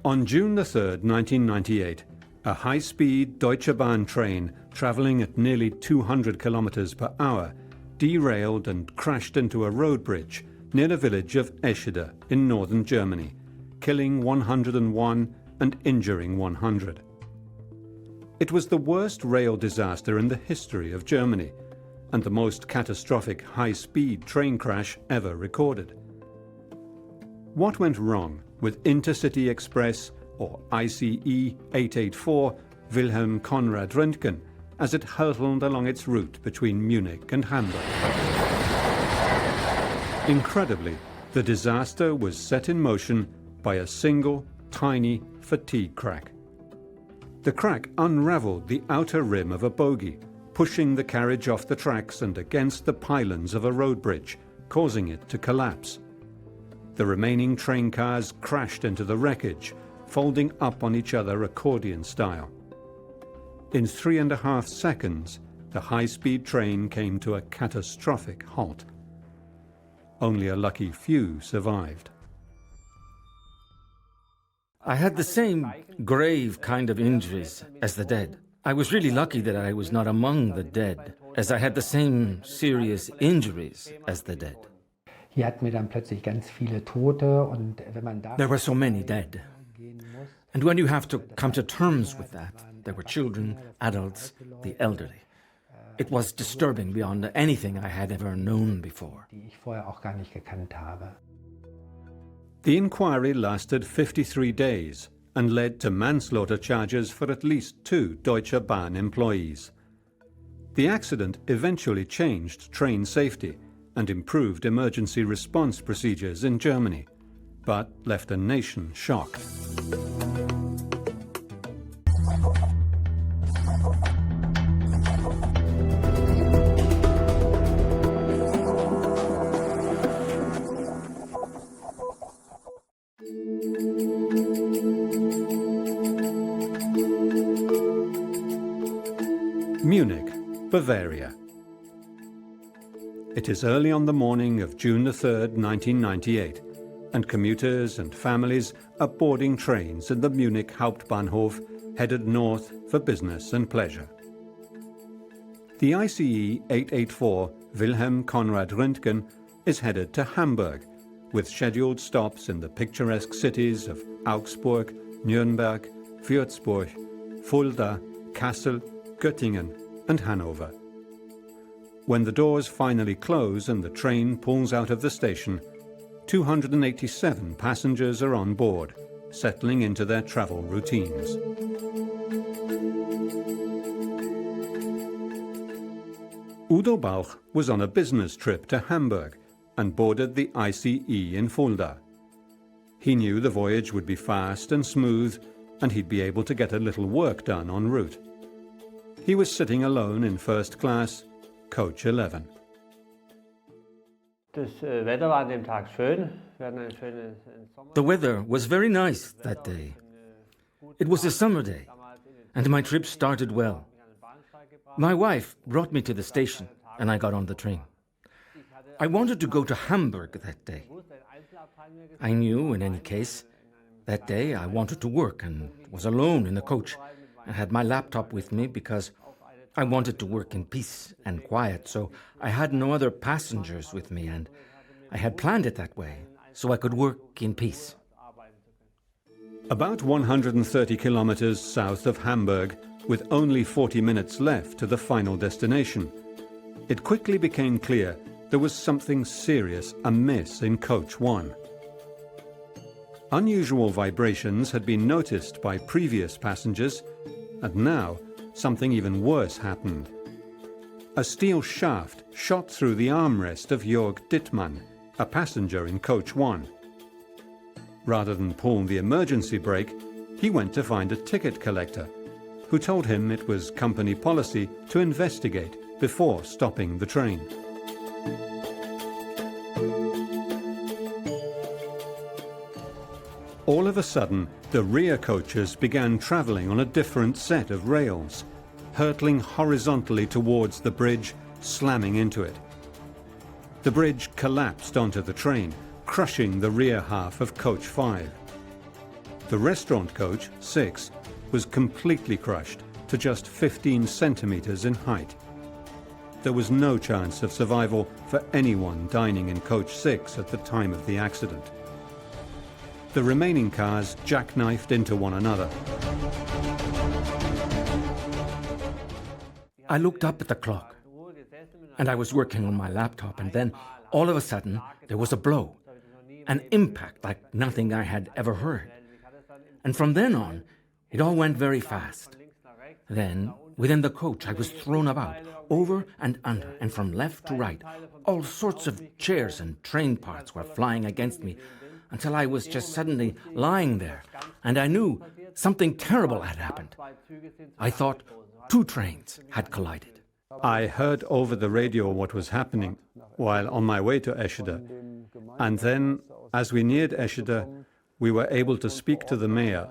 On June the 3rd, 1998, a high-speed Deutsche Bahn train travelling at nearly 200 kilometers per hour derailed and crashed into a road bridge near the village of Escheda in northern Germany, killing 101 and injuring 100. It was the worst rail disaster in the history of Germany and the most catastrophic high-speed train crash ever recorded. What went wrong with Intercity Express, or ICE 884, Wilhelm Conrad Renkin, as it hurtled along its route between Munich and Hamburg? Incredibly, the disaster was set in motion by a single, tiny fatigue crack. The crack unraveled the outer rim of a bogie, pushing the carriage off the tracks and against the pylons of a road bridge, causing it to collapse. The remaining train cars crashed into the wreckage, folding up on each other accordion style. In 3.5 seconds, the high-speed train came to a catastrophic halt. Only a lucky few survived. I had the same grave kind of injuries as the dead. I was really lucky that I was not among the dead, as I had the same serious injuries as the dead. There were so many dead. And when you have to come to terms with that, there were children, adults, the elderly. It was disturbing beyond anything I had ever known before. The inquiry lasted 53 days and led to manslaughter charges for at least 2 Deutsche Bahn employees. The accident eventually changed train safety and improved emergency response procedures in Germany, but left a nation shocked. Munich, Bavaria. It is early on the morning of June the 3rd, 1998, and commuters and families are boarding trains in the Munich Hauptbahnhof, headed north for business and pleasure. The ICE 884 Wilhelm Conrad Renkin is headed to Hamburg, with scheduled stops in the picturesque cities of Augsburg, Nuremberg, Würzburg, Fulda, Kassel, Göttingen and Hanover. When the doors finally close and the train pulls out of the station, 287 passengers are on board, settling into their travel routines. Udo Bauch was on a business trip to Hamburg and boarded the ICE in Fulda. He knew the voyage would be fast and smooth, and he'd be able to get a little work done en route. He was sitting alone in first class, coach 11. The weather was very nice that day. It was a summer day, and my trip started well. My wife brought me to the station, and I got on the train. I wanted to go to Hamburg that day. I knew, in any case, that day I wanted to work and was alone in the coach. I had my laptop with me because I wanted to work in peace and quiet, so I had no other passengers with me, and I had planned it that way, so I could work in peace. About 130 kilometers south of Hamburg, with only 40 minutes left to the final destination, it quickly became clear there was something serious amiss in Coach 1. Unusual vibrations had been noticed by previous passengers, and now something even worse happened. A steel shaft shot through the armrest of Jörg Dittmann, a passenger in Coach 1. Rather than pull the emergency brake, he went to find a ticket collector, who told him it was company policy to investigate before stopping the train. All of a sudden, the rear coaches began travelling on a different set of rails, hurtling horizontally towards the bridge, slamming into it. The bridge collapsed onto the train, crushing the rear half of Coach 5. The restaurant coach, 6, was completely crushed to just 15 centimeters in height. There was no chance of survival for anyone dining in coach 6 at the time of the accident. The remaining cars jackknifed into one another. I looked up at the clock, and I was working on my laptop, and then, all of a sudden, there was a blow, an impact like nothing I had ever heard. And from then on, it all went very fast. Then, within the coach, I was thrown about, over and under, and from left to right. All sorts of chairs and train parts were flying against me, until I was just suddenly lying there, and I knew something terrible had happened. I thought 2 trains had collided. I heard over the radio what was happening while on my way to Escheda. And then, as we neared Escheda, we were able to speak to the mayor,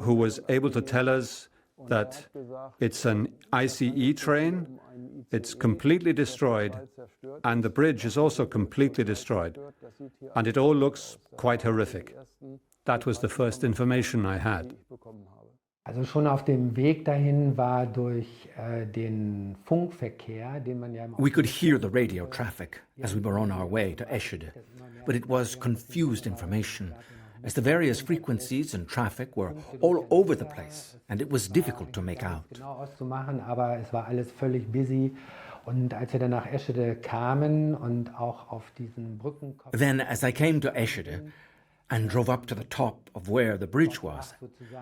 who was able to tell us that it's an ICE train, it's completely destroyed, and the bridge is also completely destroyed. And it all looks quite horrific. That was the first information I had. Also schon auf dem Weg dahin war durch den Funkverkehr, den man ja We could hear the radio traffic as we were on our way to Eschede, but it was confused information, as the various frequencies and traffic were all over the place, and it was difficult to make out. genau auszumachen, aber es war alles völlig busy. Und als wir dann nach Eschede kamen und auch auf diesen Brückenkopf... Then, as I came to Eschede and drove up to the top of where the bridge was,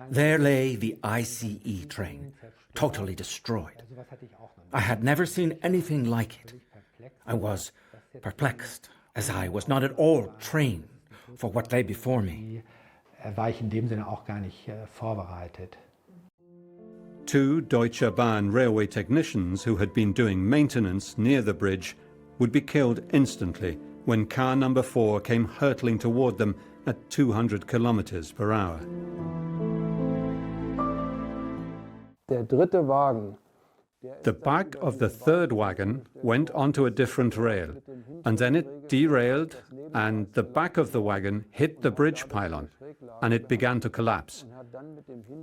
there lay the ICE train, totally destroyed. I had never seen anything like it. I was perplexed, as I was not at all trained for what lay before me. War ich in dem Sinne auch gar nicht vorbereitet. 2 Deutsche Bahn railway technicians who had been doing maintenance near the bridge would be killed instantly when car number 4 came hurtling toward them at 200 kilometers per hour. Der dritte Wagen. The back of the 3rd wagon went onto a different rail, and then it derailed, and the back of the wagon hit the bridge pylon, and it began to collapse.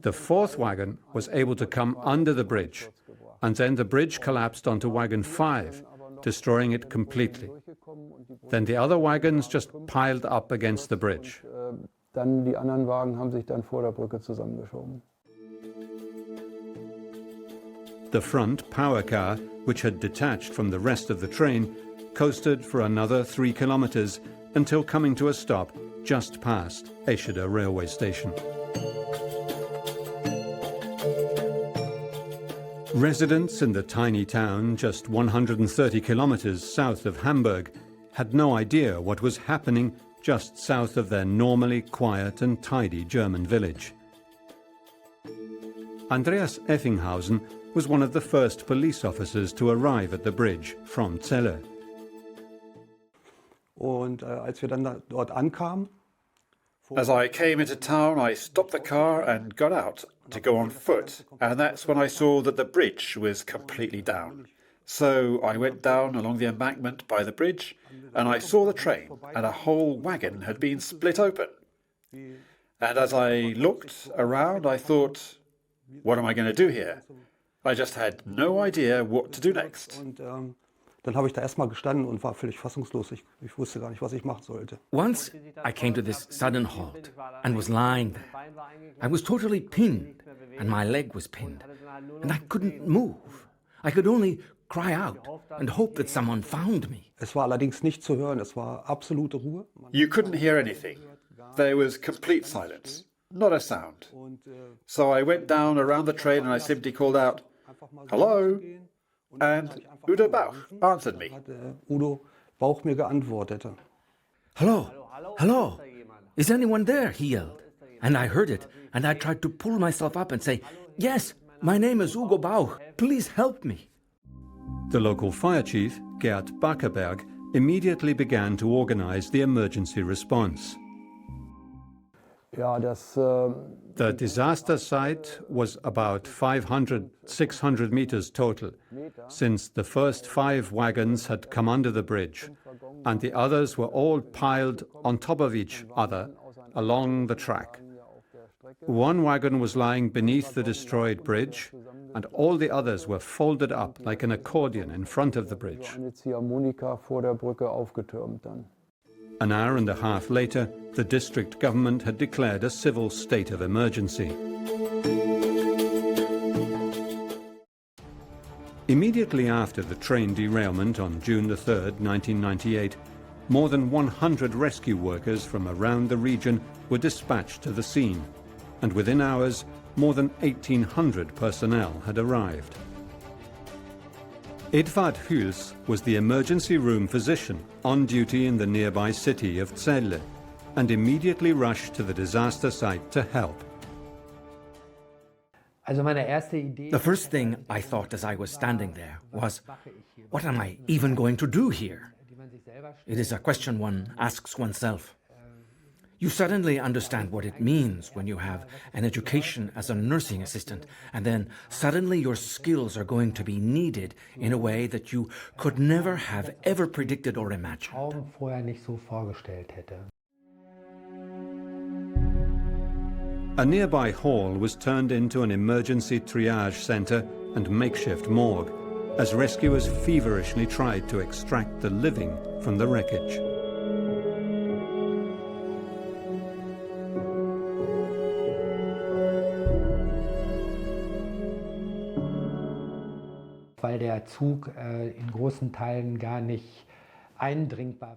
The 4th wagon was able to come under the bridge, and then the bridge collapsed onto wagon 5, destroying it completely. Then the other wagons just piled up against the bridge. Dann die anderen Wagen haben sich dann vor der Brücke zusammengeschoben. The front power car, which had detached from the rest of the train, coasted for another 3 kilometers until coming to a stop just past Escheda railway station. Residents in the tiny town just 130 kilometers south of Hamburg had no idea what was happening just south of their normally quiet and tidy German village. Andreas Effinghausen was one of the first police officers to arrive at the bridge from Celle. Und als wir dann dort ankamen, As I came into town, I stopped the car and got out to go on foot, and that's when I saw that the bridge was completely down. So I went down along the embankment by the bridge, and I saw the train, and a whole wagon had been split open. And as I looked around, I thought, what am I going to do here? I just had no idea what to do next. und dann habe ich da erstmal gestanden und war völlig fassungslos. Ich wusste gar nicht, was ich machen sollte. Once I came to this sudden halt and was lying there. I was totally pinned, and my leg was pinned, and I couldn't move. I could only cry out and hope that someone found me. Es war allerdings nicht zu hören, es war absolute Ruhe. You couldn't hear anything. There was complete silence, not a sound. So I went down around the train and I simply called out, "Hello?" And Udo Bauch answered me. Hat Udo Bauch mir geantwortet. Hello, hello, is anyone there? He yelled. And I heard it, and I tried to pull myself up and say, yes, my name is Ugo Bauch, please help me. The local fire chief, Gerd Backerberg, immediately began to organize the emergency response. Ja, das The disaster site was about 500, 600 meters total, since the first 5 wagons had come under the bridge, and the others were all piled on top of each other along the track. one wagon was lying beneath the destroyed bridge, and all the others were folded up like an accordion in front of the bridge. Eine Ziehharmonika vor der Brücke aufgetürmt dann. An hour and a half later, the district government had declared a civil state of emergency. Immediately after the train derailment on June 3rd, 1998, more than 100 rescue workers from around the region were dispatched to the scene, and within hours, more than 1,800 personnel had arrived. Edvard Hüls was the emergency room physician on duty in the nearby city of Celle and immediately rushed to the disaster site to help. The first thing I thought as I was standing there was, what am I even going to do here? It is a question one asks oneself. You suddenly understand what it means when you have an education as a nursing assistant, and then suddenly your skills are going to be needed in a way that you could never have ever predicted or imagined. A nearby hall was turned into an emergency triage center and makeshift morgue, as rescuers feverishly tried to extract the living from the wreckage.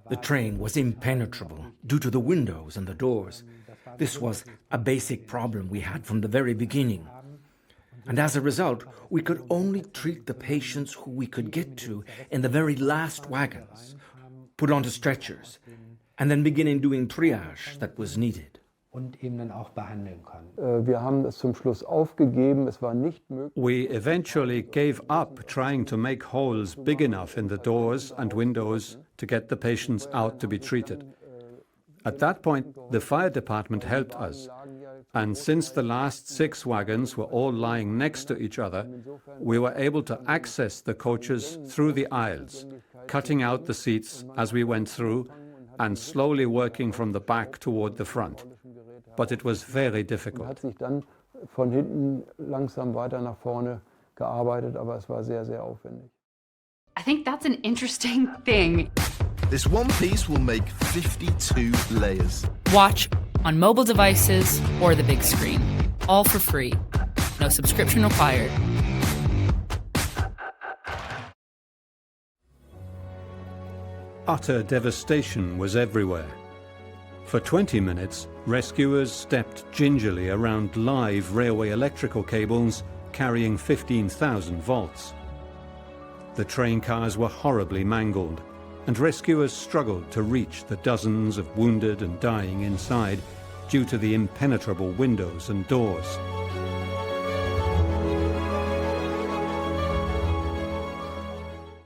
The train was impenetrable due to the windows and the doors. This was a basic problem we had from the very beginning. And as a result, we could only treat the patients who we could get to in the very last wagons, put onto stretchers, and then begin doing triage that was needed. Wir haben es zum Schluss aufgegeben. Es war nicht möglich. We eventually gave up trying to make holes big enough in the doors and windows to get the patients out to be treated. At that point, the fire department helped us, and since the last 6 wagons were all lying next to each other, we were able to access the coaches through the aisles, cutting out the seats as we went through and slowly working from the back toward the front. But it was very difficult. Hat sich dann von hinten langsam weiter nach vorne gearbeitet, aber es war sehr, sehr aufwendig. I think that's an interesting thing. This one piece will make 52 layers. Watch on mobile devices or the big screen. All for free. No subscription required. Utter devastation was everywhere. For 20 minutes, rescuers stepped gingerly around live railway electrical cables carrying 15,000 volts. The train cars were horribly mangled, and rescuers struggled to reach the dozens of wounded and dying inside due to the impenetrable windows and doors.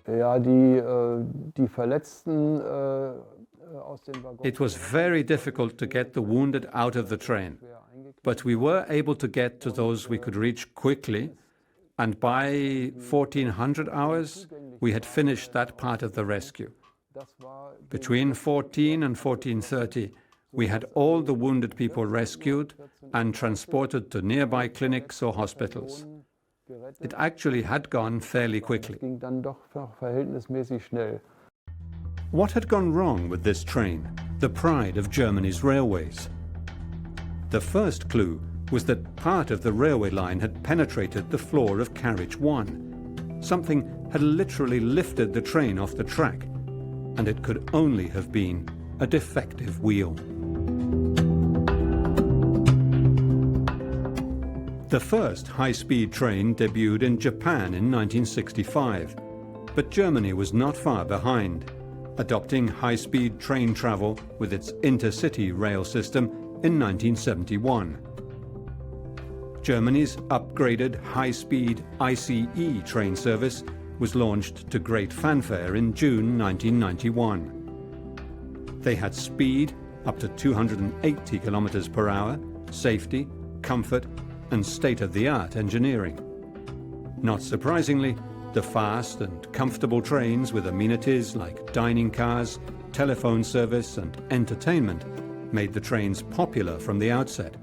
Ja, die Verletzten aus den Waggons. It was very difficult to get the wounded out of the train, but we were able to get to those we could reach quickly, and by 1400 hours, we had finished that part of the rescue. Between 14 and 1430, we had all the wounded people rescued and transported to nearby clinics or hospitals. It actually had gone fairly quickly. Ging dann doch noch verhältnismäßig schnell. What had gone wrong with this train, the pride of Germany's railways? The first clue was that part of the railway line had penetrated the floor of carriage 1. Something had literally lifted the train off the track, and it could only have been a defective wheel. The first high-speed train debuted in Japan in 1965, but Germany was not far behind, adopting high-speed train travel with its Intercity rail system in 1971. Germany's upgraded high-speed ICE train service was launched to great fanfare in June 1991. They had speed up to 280 kilometers per hour, safety, comfort, and state-of-the-art engineering. Not surprisingly, the fast and comfortable trains with amenities like dining cars, telephone service, and entertainment made the trains popular from the outset.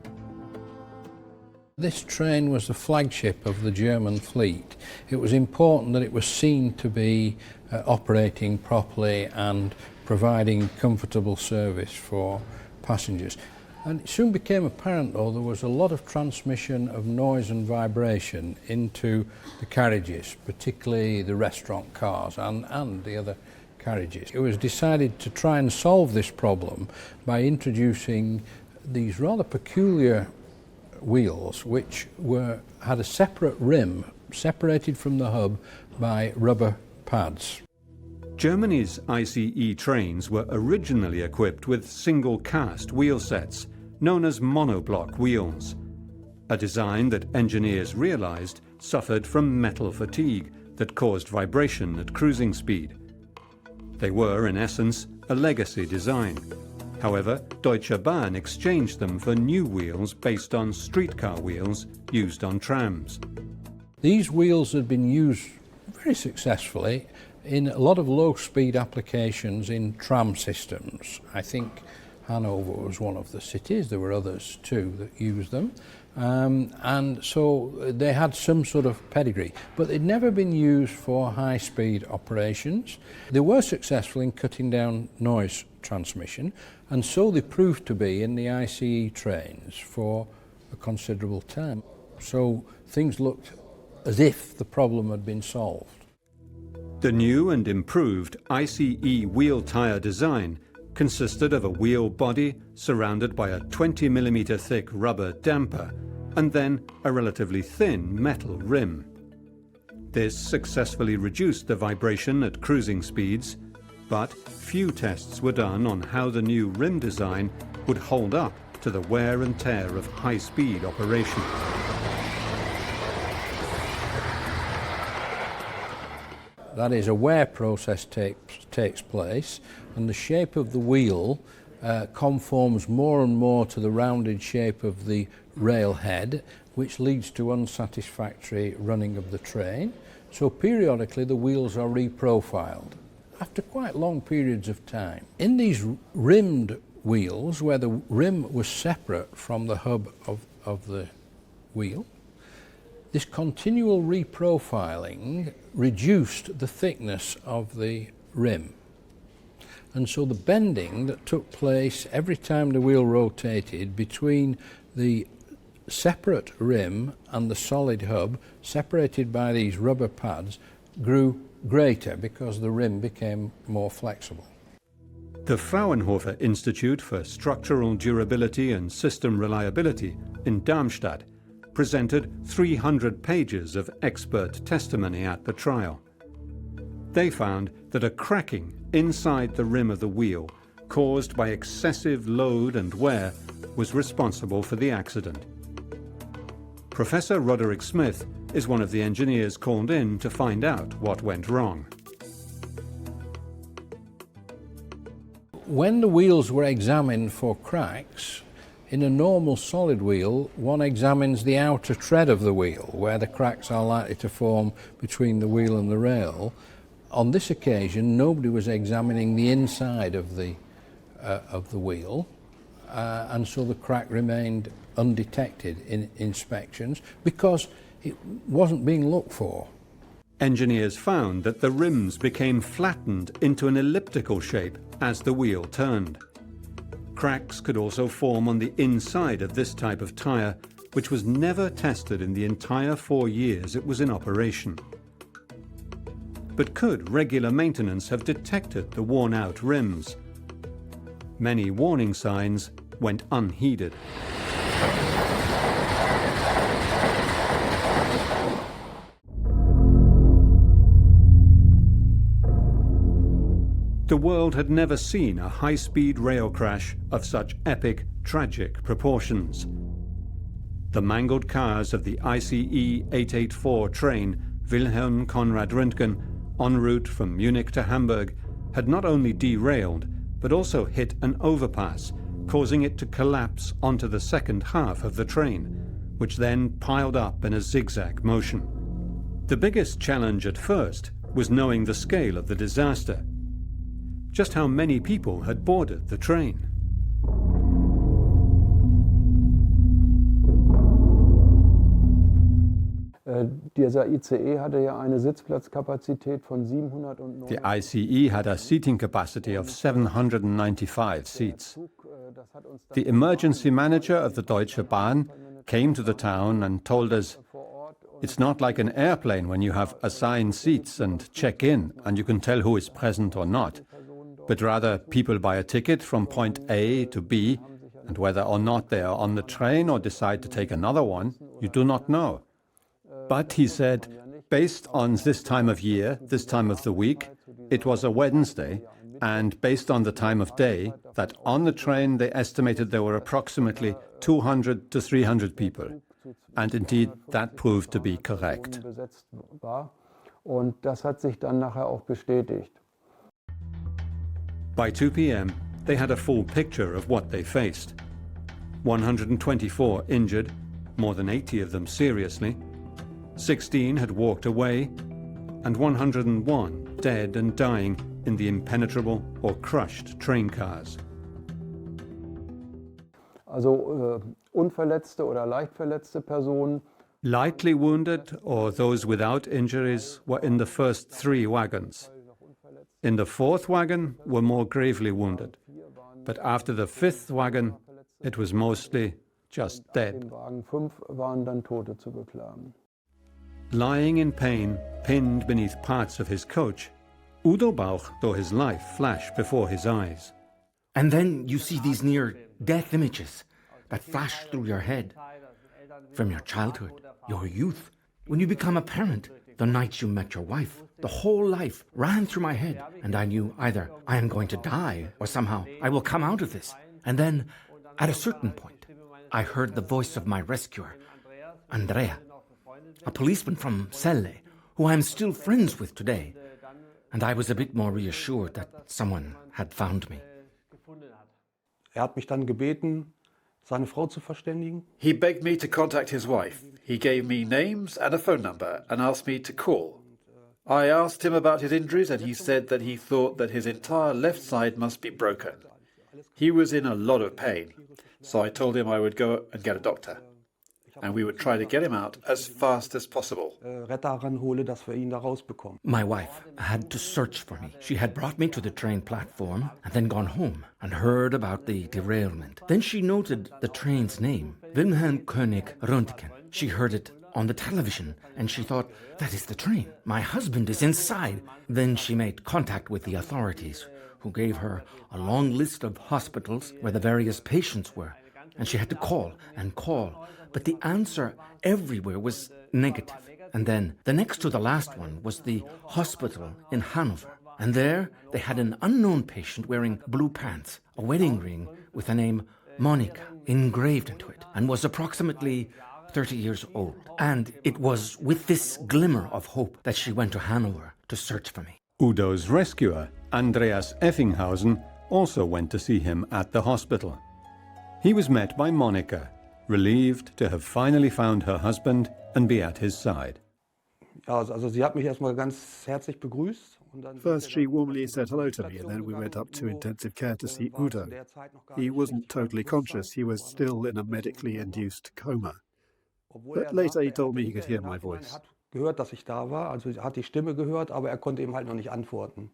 This train was the flagship of the German fleet. It was important that it was seen to be operating properly and providing comfortable service for passengers. And it soon became apparent, though, there was a lot of transmission of noise and vibration into the carriages, particularly the restaurant cars and the other carriages. It was decided to try and solve this problem by introducing these rather peculiar wheels which had a separate rim separated from the hub by rubber pads. Germany's ICE trains were originally equipped with single-cast wheel sets, known as monoblock wheels, a design that engineers realized suffered from metal fatigue that caused vibration at cruising speed. They were, in essence, a legacy design. However, Deutsche Bahn exchanged them for new wheels based on streetcar wheels used on trams. These wheels had been used very successfully in a lot of low-speed applications in tram systems. I think Hanover was one of the cities. There were others too that used them. And so they had some sort of pedigree, but they'd never been used for high-speed operations. They were successful in cutting down noise transmission, and so they proved to be in the ICE trains for a considerable time. So things looked as if the problem had been solved. The new and improved ICE wheel tyre design consisted of a wheel body surrounded by a 20mm thick rubber damper and then a relatively thin metal rim. This successfully reduced the vibration at cruising speeds, but few tests were done on how the new rim design would hold up to the wear and tear of high-speed operation. That is, a wear process takes place, and the shape of the wheel conforms more and more to the rounded shape of the rail head, which leads to unsatisfactory running of the train. So periodically the wheels are reprofiled after quite long periods of time. In these rimmed wheels, where the rim was separate from the hub of the wheel, this continual reprofiling reduced the thickness of the rim. And so the bending that took place every time the wheel rotated between the separate rim and the solid hub, separated by these rubber pads, grew greater because the rim became more flexible. The Fraunhofer Institute for Structural Durability and System Reliability in Darmstadt presented 300 pages of expert testimony at the trial. They found that a cracking inside the rim of the wheel caused by excessive load and wear was responsible for the accident. Professor Roderick Smith is one of the engineers called in to find out what went wrong. When the wheels were examined for cracks, in a normal solid wheel, one examines the outer tread of the wheel, where the cracks are likely to form between the wheel and the rail. On this occasion, nobody was examining the inside of the wheel, and so the crack remained undetected in inspections because it wasn't being looked for. Engineers found that the rims became flattened into an elliptical shape as the wheel turned. Cracks could also form on the inside of this type of tyre, which was never tested in the entire 4 years it was in operation. But could regular maintenance have detected the worn-out rims? Many warning signs went unheeded. The world had never seen a high-speed rail crash of such epic, tragic proportions. The mangled cars of the ICE 884 train Wilhelm Conrad Renkin, en route from Munich to Hamburg, had not only derailed, but also hit an overpass, causing it to collapse onto the second half of the train, which then piled up in a zigzag motion. The biggest challenge at first was knowing the scale of the disaster. Just how many people had boarded the train? Dieser ICE hatte ja eine Sitzplatzkapazität von 709. The ICE had a seating capacity of 795 seats. The emergency manager of the Deutsche Bahn came to the town and told us, "It's not like an airplane when you have assigned seats and check in and you can tell who is present or not, but rather people buy a ticket from point A to B, and whether or not they are on the train or decide to take another one, you do not know. But," he said, "based on this time of year, this time of the week, it was a Wednesday, and based on the time of day, that on the train they estimated there were approximately 200 to 300 people. And indeed, that proved to be correct." Und das hat sich dann nachher auch bestätigt. By 2 p.m., they had a full picture of what they faced. 124 injured, more than 80 of them seriously. 16 had walked away, and 101 dead and dying in the impenetrable or crushed train cars. Also unverletzte oder leicht verletzte Personen. Lightly wounded or those without injuries were in the first 3 wagons. In the 4th wagon were more gravely wounded, but after the 5th wagon, it was mostly just dead. Im Wagen 5 waren dann Tote zu beklagen. Lying in pain, pinned beneath parts of his coach, Udo Bauch saw his life flash before his eyes. And then you see these near-death images that flash through your head. From your childhood, your youth, when you become a parent, the night you met your wife, the whole life ran through my head, and I knew either I am going to die or somehow I will come out of this. And then, at a certain point, I heard the voice of my rescuer, Andrea, a policeman from Celle, who I am still friends with today. And I was a bit more reassured that someone had found me. Hat mich dann gebeten, seine Frau zu verständigen. He begged me to contact his wife. He gave me names and a phone number and asked me to call. I asked him about his injuries and he said that he thought that his entire left side must be broken. He was in a lot of pain, so I told him I would go and get a doctor. And we would try to get him out as fast as possible. Retter ranhole, dass wir ihn da rausbekommen. My wife had to search for me. She had brought me to the train platform and then gone home and heard about the derailment. Then she noted the train's name, Wilhelm Conrad Renkin. She heard it on the television and she thought, that is the train. My husband is inside. Then she made contact with the authorities, who gave her a long list of hospitals where the various patients were. And she had to call and call. But the answer everywhere was negative. And then the next to the last one was the hospital in Hanover. And there they had an unknown patient wearing blue pants, a wedding ring with the name Monica engraved into it, and was approximately 30 years old. And it was with this glimmer of hope that she went to Hanover to search for me. Udo's rescuer, Andreas Effinghausen, also went to see him at the hospital. He was met by Monica, relieved to have finally found her husband and be at his side. Ja, also sie hat mich erstmal ganz herzlich begrüßt. First, she warmly said hello to me, and then we went up to intensive care to see Udo. He wasn't totally conscious, he was still in a medically induced coma. But later he told me he could hear my voice. Gehört, dass ich da war, also hat die Stimme gehört, aber er konnte eben halt noch nicht antworten.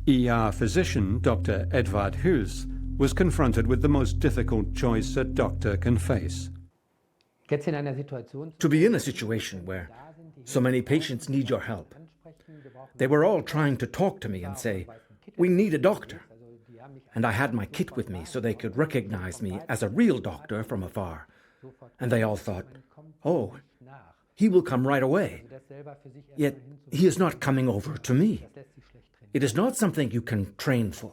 ER physician Dr. Edvard Hüls was confronted with the most difficult choice a doctor can face. To be in a situation where so many patients need your help. They were all trying to talk to me and say, we need a doctor. And I had my kit with me so they could recognize me as a real doctor from afar. And they all thought, oh, he will come right away. Yet he is not coming over to me. It is not something you can train for.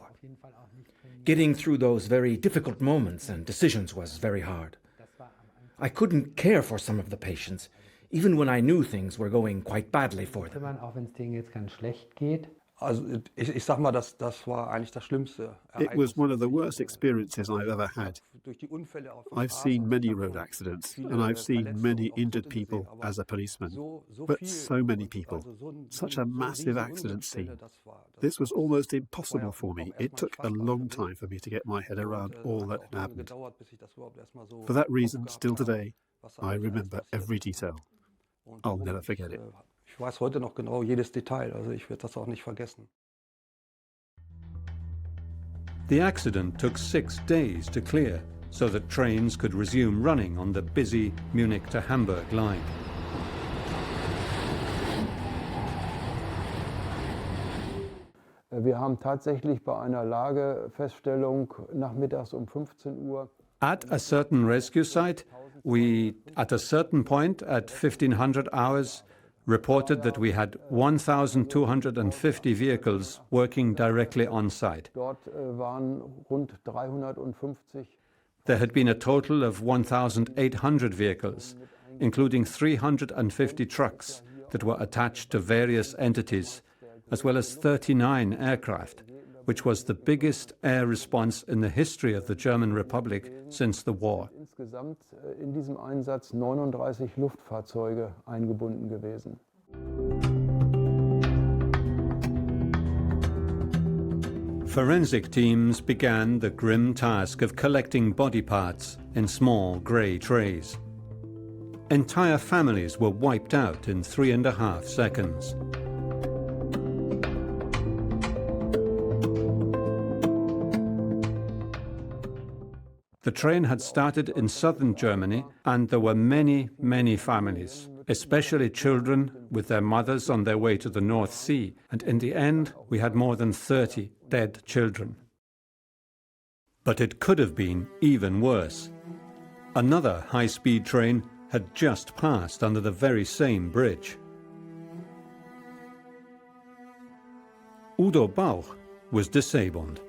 Getting through those very difficult moments and decisions was very hard. I couldn't care for some of the patients, even when I knew things were going quite badly for them. Also ich sag mal, das war eigentlich das Schlimmste. It was one of the worst experiences I've ever had. I've seen many road accidents, and I've seen many injured people as a policeman. But so many people. Such a massive accident scene. This was almost impossible for me. It took a long time for me to get my head around all that had happened. For that reason, still today, I remember every detail. I'll never forget it. Ich weiß heute noch genau jedes Detail, also ich werde das auch nicht vergessen. The accident took 6 days to clear so that trains could resume running on the busy Munich to Hamburg line. Wir haben tatsächlich bei einer Lagefeststellung nachmittags 15 Uhr At a certain rescue site, we, at a certain point at 1500 hours, reported that we had 1,250 vehicles working directly on site. Dort waren rund 350. There had been a total of 1,800 vehicles, including 350 trucks that were attached to various entities, as well as 39 aircraft, which was the biggest air response in the history of the German Republic since the war. Insgesamt in diesem Einsatz 39 Luftfahrzeuge eingebunden gewesen. Forensic teams began the grim task of collecting body parts in small grey trays. Entire families were wiped out in 3.5 seconds. The train had started in southern Germany, and there were many, many families, especially children with their mothers on their way to the North Sea, and in the end we had more than 30 dead children. But it could have been even worse. Another high-speed train had just passed under the very same bridge. Udo Bauch was disabled.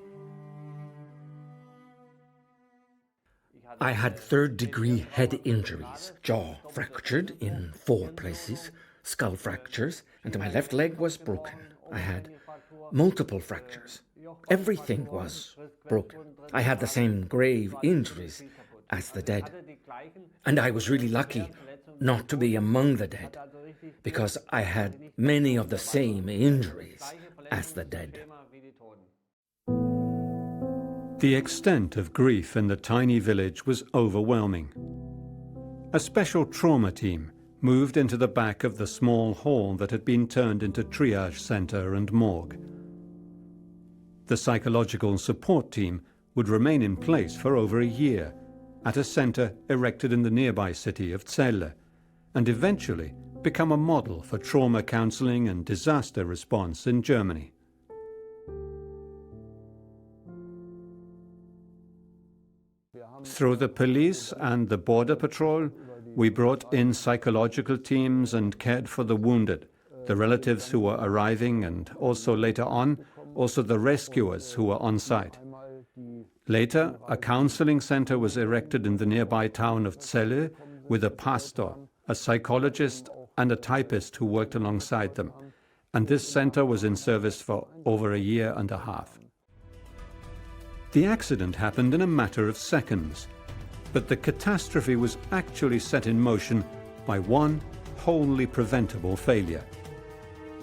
I had third-degree head injuries, jaw fractured in 4 places, skull fractures, and my left leg was broken. I had multiple fractures. Everything was broken. I had the same grave injuries as the dead. And I was really lucky not to be among the dead, because I had many of the same injuries as the dead. The extent of grief in the tiny village was overwhelming. A special trauma team moved into the back of the small hall that had been turned into triage center and morgue. The psychological support team would remain in place for over a year at a center erected in the nearby city of Celle, and eventually become a model for trauma counseling and disaster response in Germany. Through the police and the border patrol, we brought in psychological teams and cared for the wounded, the relatives who were arriving, and also later on, also the rescuers who were on site. Later, a counseling center was erected in the nearby town of Celle with a pastor, a psychologist, and a typist who worked alongside them. And this center was in service for over a year and a half. The accident happened in a matter of seconds, but the catastrophe was actually set in motion by one wholly preventable failure: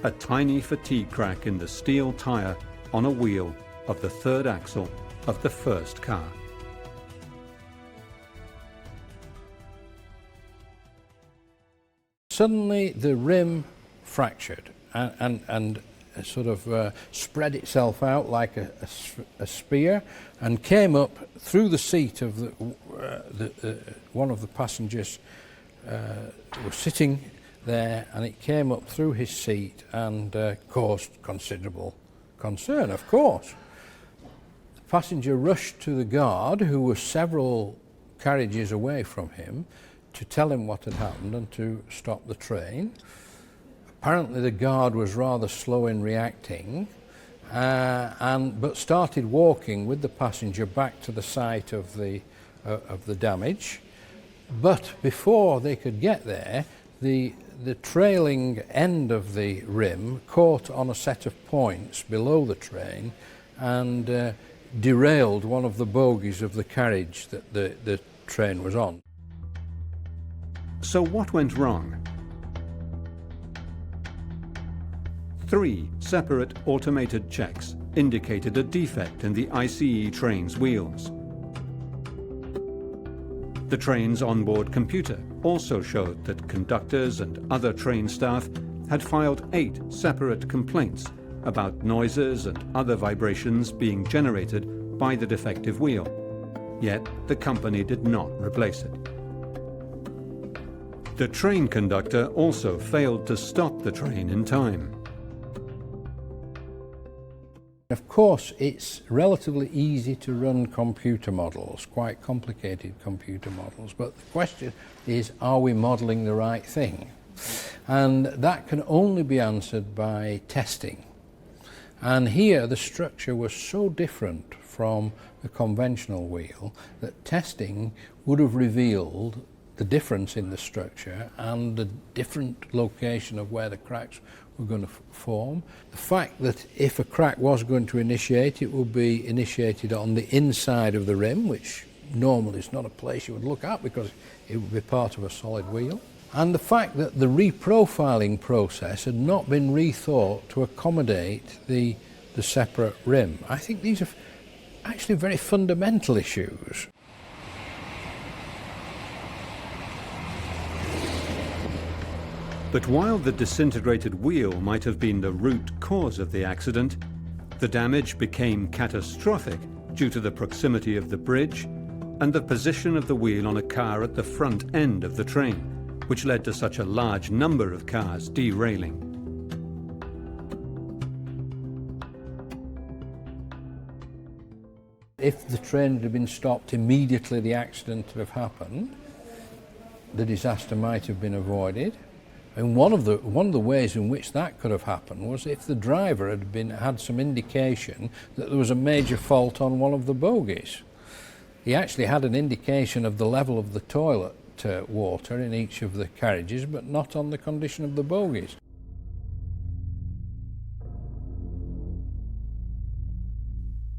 a tiny fatigue crack in the steel tire on a wheel of the third axle of the first car. Suddenly the rim fractured and sort of spread itself out like a spear and came up through the seat of one of the passengers was sitting there, and it came up through his seat and caused considerable concern, of course. The passenger rushed to the guard, who was several carriages away from him, to tell him what had happened and to stop the train. Apparently the guard was rather slow in reacting, but started walking with the passenger back to the site of the damage. But before they could get there, the trailing end of the rim caught on a set of points below the train and derailed one of the bogies of the carriage that the train was on. So what went wrong? 3 separate automated checks indicated a defect in the ICE train's wheels. The train's onboard computer also showed that conductors and other train staff had filed 8 separate complaints about noises and other vibrations being generated by the defective wheel, yet the company did not replace it. The train conductor also failed to stop the train in time. Of course, it's relatively easy to run computer models, quite complicated computer models, but the question is, are we modelling the right thing? And that can only be answered by testing. And here the structure was so different from the conventional wheel that testing would have revealed the difference in the structure and the different location of where the cracks were going to form. The fact that if a crack was going to initiate, it would be initiated on the inside of the rim, which normally is not a place you would look at because it would be part of a solid wheel. And the fact that the reprofiling process had not been rethought to accommodate the separate rim. I think these are actually very fundamental issues. But while the disintegrated wheel might have been the root cause of the accident, the damage became catastrophic due to the proximity of the bridge and the position of the wheel on a car at the front end of the train, which led to such a large number of cars derailing. If the train had been stopped immediately the accident would have happened, the disaster might have been avoided. And one of the ways in which that could have happened was if the driver had some indication that there was a major fault on one of the bogies. He actually had an indication of the level of the toilet water in each of the carriages, but not on the condition of the bogies.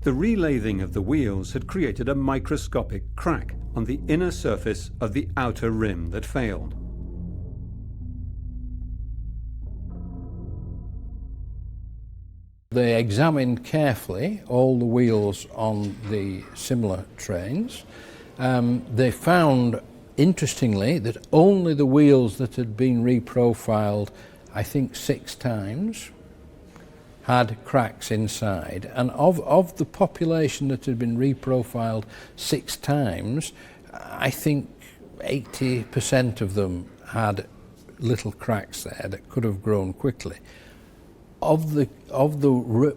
The relathing of the wheels had created a microscopic crack on the inner surface of the outer rim that failed. They examined carefully all the wheels on the similar trains. They found, interestingly, that only the wheels that had been reprofiled, I think 6 times, had cracks inside. And of the population that had been reprofiled 6 times, I think 80% of them had little cracks there that could have grown quickly. Of the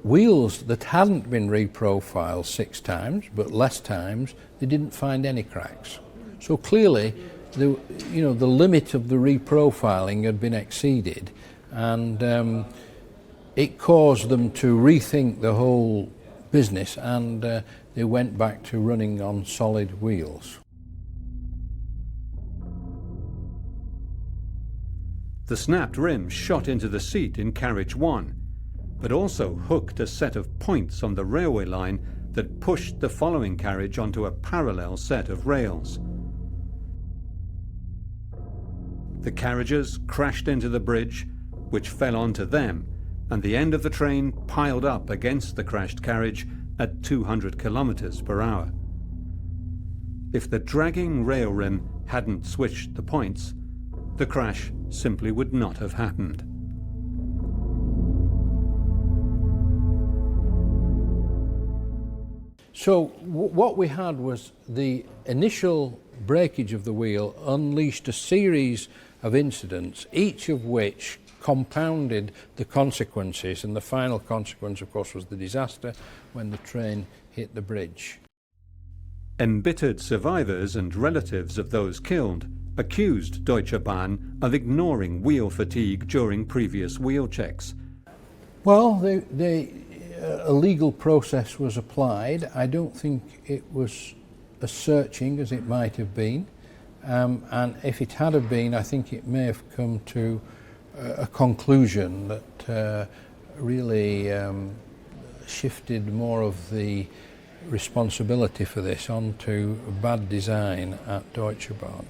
wheels that hadn't been reprofiled 6 times, but less times, they didn't find any cracks. So clearly, the limit of the reprofiling had been exceeded, and it caused them to rethink the whole business, and they went back to running on solid wheels. The snapped rim shot into the seat in carriage 1, but also hooked a set of points on the railway line that pushed the following carriage onto a parallel set of rails. The carriages crashed into the bridge, which fell onto them, and the end of the train piled up against the crashed carriage at 200 kilometers per hour. If the dragging rail rim hadn't switched the points, the crash simply would not have happened. So what we had was the initial breakage of the wheel unleashed a series of incidents, each of which compounded the consequences, and the final consequence, of course, was the disaster when the train hit the bridge. Embittered survivors and relatives of those killed accused Deutsche Bahn of ignoring wheel fatigue during previous wheel checks. Well, a legal process was applied. I don't think it was as searching as it might have been, and if it had have been, I think it may have come to a conclusion that really shifted more of the responsibility for this onto bad design at Deutsche Bahn.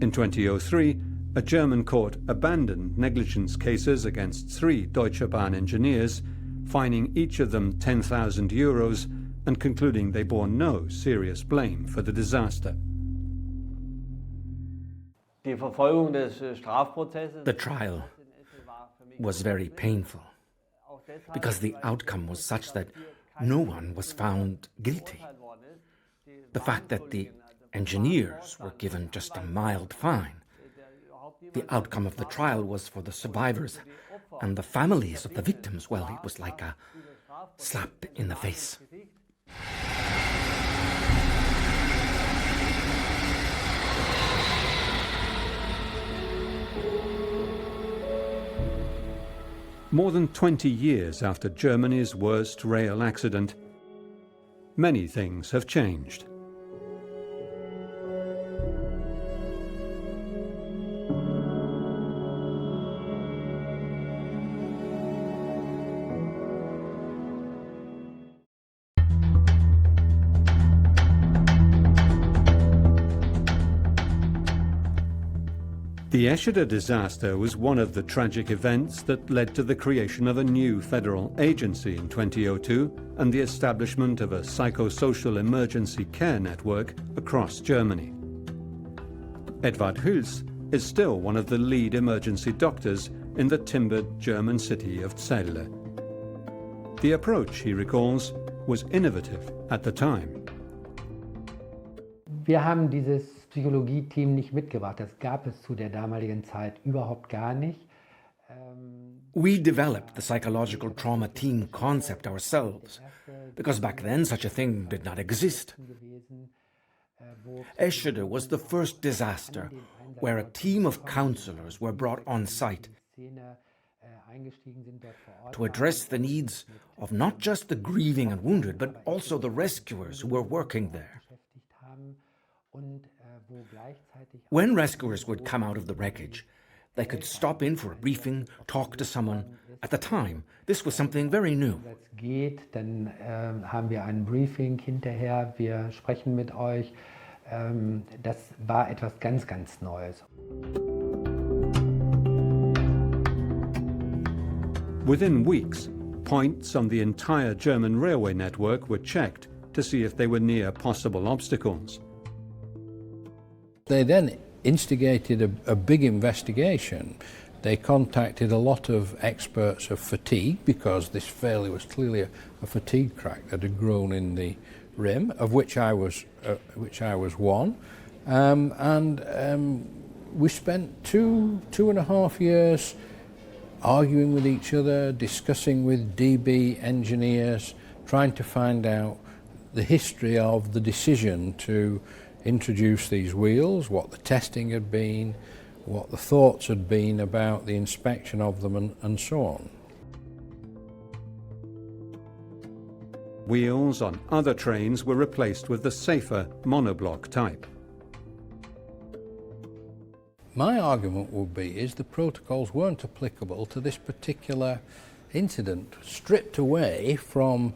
In 2003, a German court abandoned negligence cases against 3 Deutsche Bahn engineers, fining each of them €10,000 and concluding they bore no serious blame for the disaster. The trial was very painful because the outcome was such that no one was found guilty. The fact that the engineers were given just a mild fine. The outcome of the trial was for the survivors and the families of the victims. Well, it was like a slap in the face. More than 20 years after Germany's worst rail accident, many things have changed. The Escheda disaster was one of the tragic events that led to the creation of a new federal agency in 2002 and the establishment of a psychosocial emergency care network across Germany. Edward Hüls is still one of the lead emergency doctors in the timbered German city of Celle. The approach, he recalls, was innovative at the time. Wir haben dieses Psychologie-Team nicht mitgebracht. Das gab es zu der damaligen Zeit überhaupt gar nicht. We developed the psychological trauma team concept ourselves, because back then such a thing did not exist. Escheda was the first disaster where a team of counselors were brought on site to address the needs of not just the grieving and wounded, but also the rescuers who were working there. When rescuers would come out of the wreckage, they could stop in for a briefing, talk to someone. At the time, this was something very new. Dann haben wir ein Briefing hinterher, wir sprechen mit euch. Das war etwas ganz, ganz Neues. Within weeks, points on the entire German railway network were checked to see if they were near possible obstacles. They then instigated a big investigation. They contacted a lot of experts of fatigue, because this failure was clearly a fatigue crack that had grown in the rim, of which I was one. We spent two and a half years arguing with each other, discussing with DB engineers, trying to find out the history of the decision to introduce these wheels, what the testing had been, what the thoughts had been about the inspection of them, and so on. Wheels on other trains were replaced with the safer monoblock type. My argument would be is the protocols weren't applicable to this particular incident. Stripped away from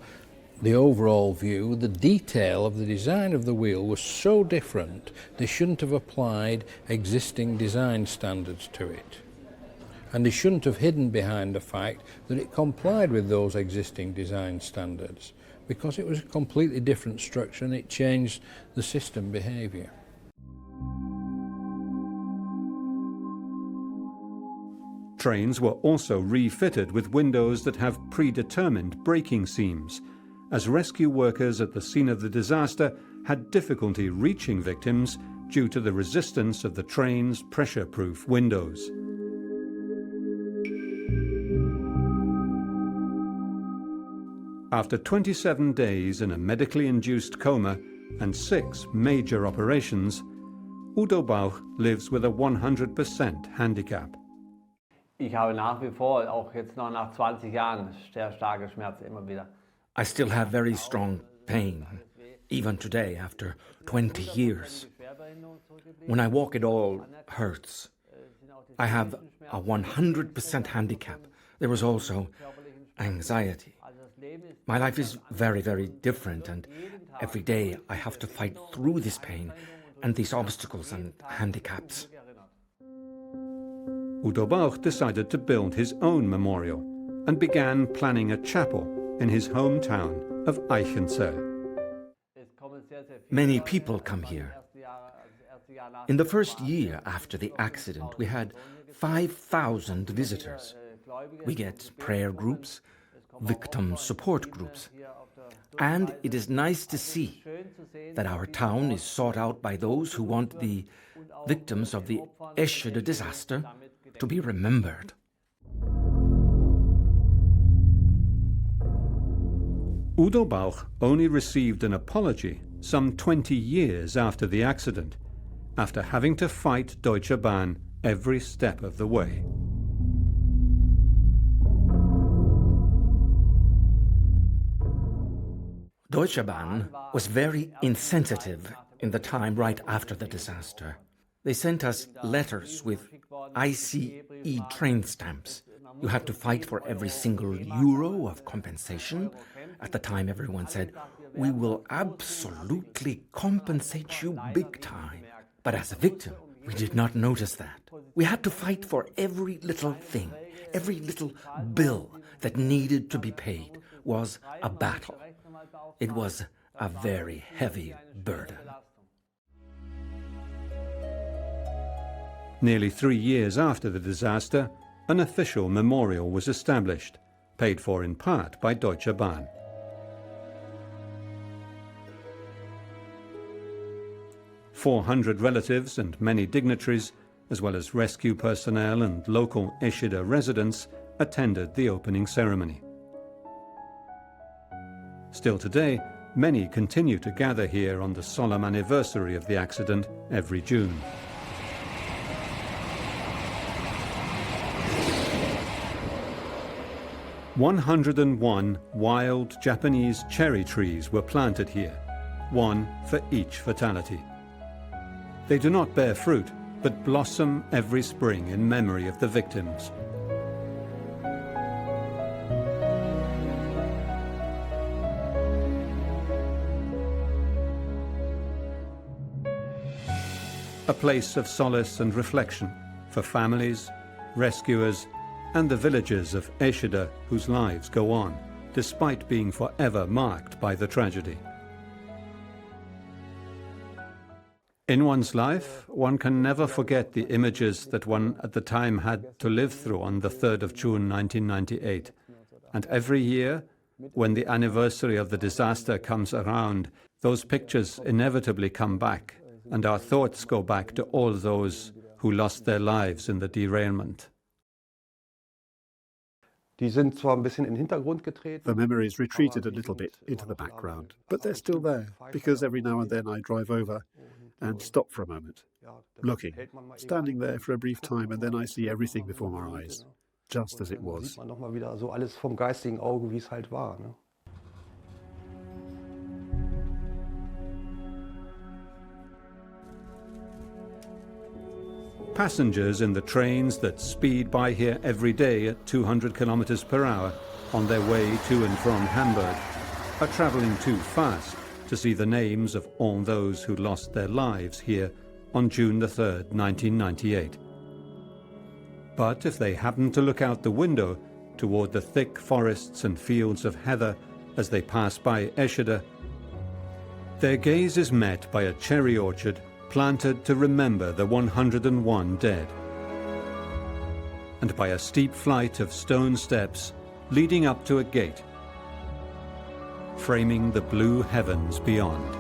the overall view, the detail of the design of the wheel was so different, they shouldn't have applied existing design standards to it. And they shouldn't have hidden behind the fact that it complied with those existing design standards, because it was a completely different structure and it changed the system behaviour. Trains were also refitted with windows that have predetermined braking seams, as rescue workers at the scene of the disaster had difficulty reaching victims due to the resistance of the train's pressure-proof windows. After 27 days in a medically induced coma and 6 major operations, Udo Bauch lives with a 100% handicap. Ich habe nach wie vor, auch jetzt noch nach 20 Jahren, sehr starke Schmerzen immer wieder. I still have very strong pain, even today, after 20 years. When I walk, it all hurts. I have a 100% handicap. There is also anxiety. My life is very, very different, and every day I have to fight through this pain and these obstacles and handicaps. Udo Bauch decided to build his own memorial and began planning a chapel in his hometown of Eichenzell. Many people come here. In the first year after the accident, we had 5,000 visitors. We get prayer groups, victim support groups. And it is nice to see that our town is sought out by those who want the victims of the Escheda disaster to be remembered. Udo Bauch only received an apology some 20 years after the accident, after having to fight Deutsche Bahn every step of the way. Deutsche Bahn was very insensitive in the time right after the disaster. They sent us letters with ICE train stamps. You had to fight for every single euro of compensation. At the time, everyone said, "We will absolutely compensate you big time." But as a victim, we did not notice that. We had to fight for every little thing. Every little bill that needed to be paid was a battle. It was a very heavy burden. Nearly 3 years after the disaster, an official memorial was established, paid for in part by Deutsche Bahn. "400 relatives and many dignitaries, as well as rescue personnel and local Escheda residents, attended the opening ceremony. Still today, many continue to gather here on the solemn anniversary of the accident every June. "101 wild Japanese cherry trees were planted here, one for each fatality. They do not bear fruit, but blossom every spring in memory of the victims. A place of solace and reflection for families, rescuers, and the villagers of Escheda whose lives go on, despite being forever marked by the tragedy. In one's life, one can never forget the images that one at the time had to live through on the 3rd of June 1998. And every year, when the anniversary of the disaster comes around, those pictures inevitably come back, and our thoughts go back to all those who lost their lives in the derailment. The memories retreated a little bit into the background, but they're still there, because every now and then I drive over and stop for a moment, looking, standing there for a brief time, and then I see everything before my eyes, just as it was. Passengers in the trains that speed by here every day at 200 kilometers per hour on their way to and from Hamburg are traveling too fast to see the names of all those who lost their lives here on June the 3rd, 1998. But if they happen to look out the window toward the thick forests and fields of heather as they pass by Escheda, their gaze is met by a cherry orchard planted to remember the 101 dead, and by a steep flight of stone steps leading up to a gate, framing the blue heavens beyond.